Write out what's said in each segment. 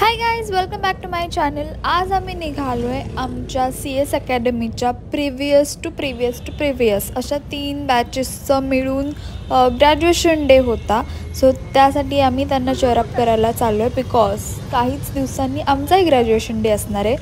High guys, welcome back to my channel. आज आम्ही निघालो आहे आमच्या CS अकॅडमीच्या प्रिवियस अशा 3 बॅचेसचं मिळून ग्रॅज्युएशन डे होता. सो त्यासाठी आम्ही त्यांना चेअरअप करायला चाललो आहे बिकॉज काहीच दिवसांनी आमचाही ग्रॅज्युएशन डे असणार आहे.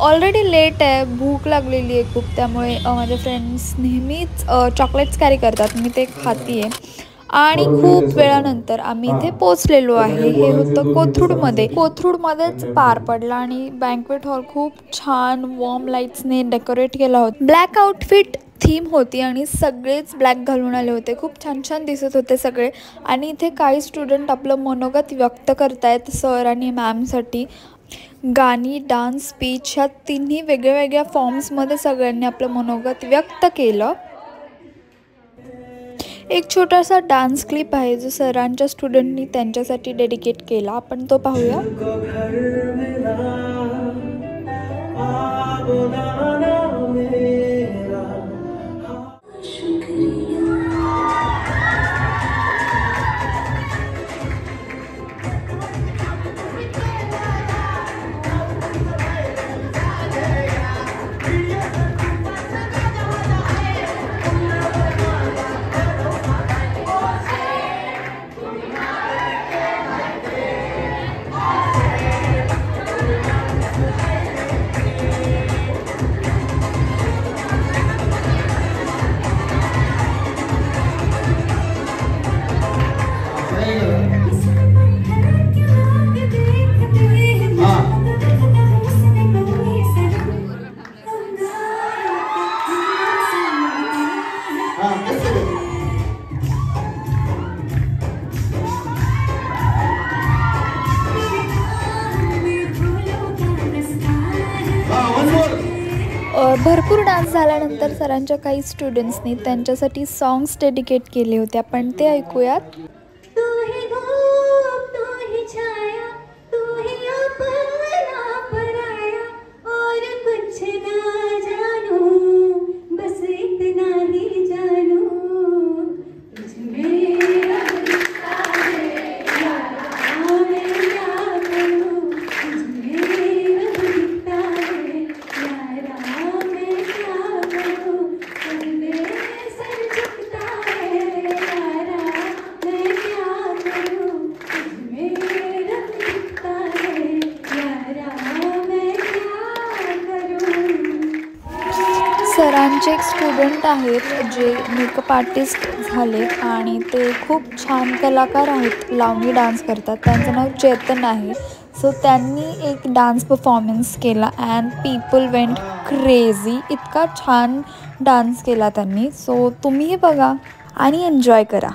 ऑलरेडी लेट आहे, भूक लागलेली आहे खूप, त्यामुळे माझे फ्रेंड्स नेहमीच चॉकलेट्स कॅरी करतात, मी ते खाते आहे. आणि खूप वेळानंतर आम्ही इथे पोचलेलो आहे. हे होतं कोथरूडमध्येच पार पडला आणि बँक्वेट हॉल खूप छान वॉर्म लाईट्सने डेकोरेट केला होता. ब्लॅक आउटफिट थीम होती आणि सगळेच ब्लॅक घालून आले होते. खूप छान छान दिसत होते सगळे. आणि इथे काही स्टुडंट आपलं मनोगत व्यक्त करतायत सर आणि मॅमसाठी. गाणी, डान्स, स्पीच ह्या तिन्ही वेगळ्या फॉर्म्समध्ये सगळ्यांनी आपलं मनोगत व्यक्त केलं. एक छोटासा डान्स क्लिप आहे जो सरांच्या स्टुडंटनी त्यांच्यासाठी डेडिकेट केला, आपण तो पाहूया. भरपूर डान्स झाल्यानंतर सरांच्या काही स्टुडंट्सनी त्यांच्यासाठी सॉंग्स डेडिकेट केले होते, आपण ते ऐकूयात. सरांचे एक स्टुडंट आहेत जे मेकअप आर्टिस्ट झालेत आणि ते खूप छान कलाकार आहेत, लावणी डान्स करतात. त्यांचं नाव चेतन आहे. सो त्यांनी एक डान्स परफॉर्मन्स केला अँड पीपल वेंट क्रेझी. इतका छान डान्स केला त्यांनी. सो तुम्हीही बघा आणि एन्जॉय करा.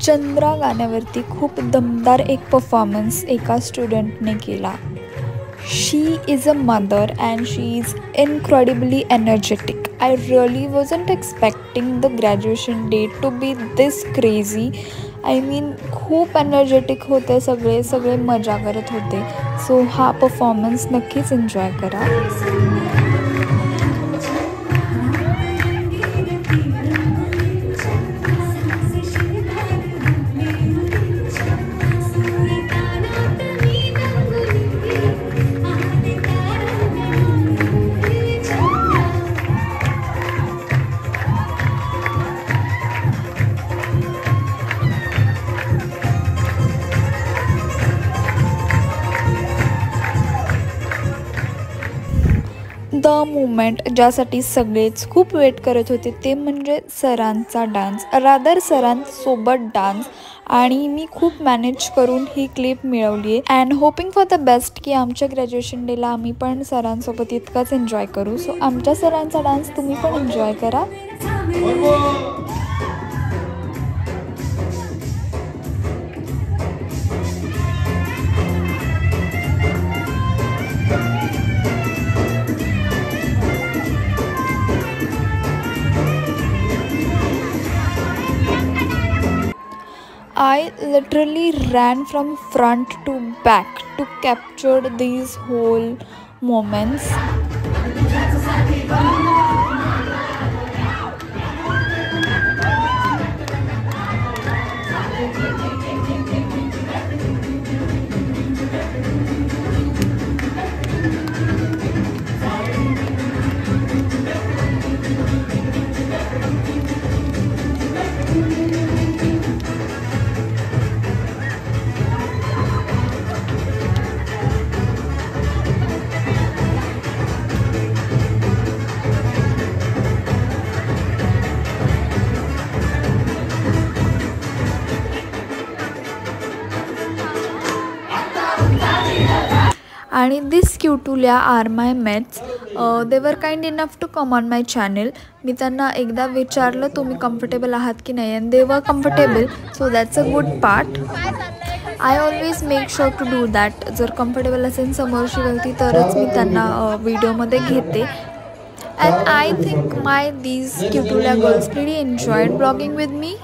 चंद्रा गाण्यावरती खूप दमदार एक परफॉर्मन्स एका स्टुडंटने केला. She is a mother and she is incredibly energetic. I really wasn't expecting the graduation day to be this crazy. I mean खूप एनर्जेटिक होते सगळे मजा करत होते. सो हा परफॉर्मन्स नक्कीच एन्जॉय करा. द मुमेंट ज्यासाठी सगळेच खूप वेट करत होते ते म्हणजे सरांचा डान्स, रादर सरांसोबत डान्स. आणि मी खूप मॅनेज करून ही क्लिप मिळवली आहे and hoping for the best की आमच्या ग्रॅज्युएशन डेला आम्ही पण सरांसोबत इतकाच एन्जॉय करू. सो आमच्या सरांचा डान्स तुम्ही पण एन्जॉय करा. I literally ran from front to back to capture these whole moments. आणि दिस क्यूटुल्या R my mates. They were kind enough to come on my channel. मी त्यांना एकदा विचारलं तुम्ही कम्फर्टेबल आहात की नाही and they were comfortable, so that's a good part. I always make sure to do that. जर कम्फर्टेबल असेल समोरची व्यक्ती तरच मी त्यांना व्हिडिओमध्ये घेते. And I think my these क्यूटुल्या girls pretty enjoyed vlogging with me.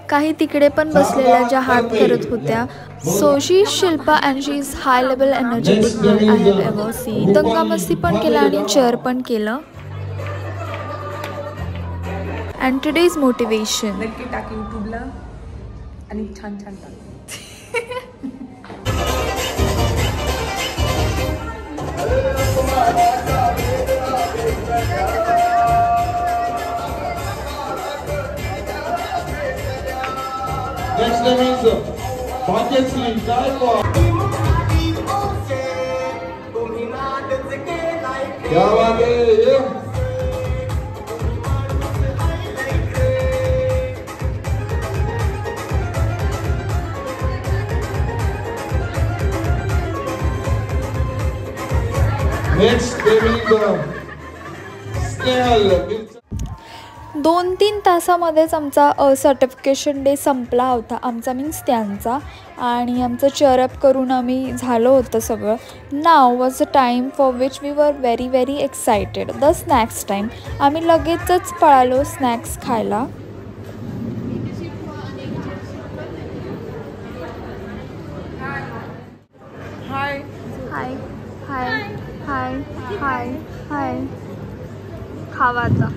काही तिकडे पण बसलेल्या ज्या हात करत होत्या. So she is Shilpa and she is high level energetic girl I have ever seen. दंगामस्ती पण केलं आणि चेअर पण केलं. And today is motivation. नक्की टाक यूट्यूबला आणि छान छान टाक. Next name is Bhagyashree. क्या बात है ये. Next name is Snehal. 2-3 तासामध्येच आमचा सर्टिफिकेशन डे संपला होता. आमचा मीन्स त्यांचा. आणि आमचं चेअरअप करून आम्ही झालं होतं सगळं. Now was a time for which we were very very excited. The snacks time. आम्ही लगेचच पळालो स्नॅक्स खायला. हाय हाय हाय हाय हाय हाय. खावाचा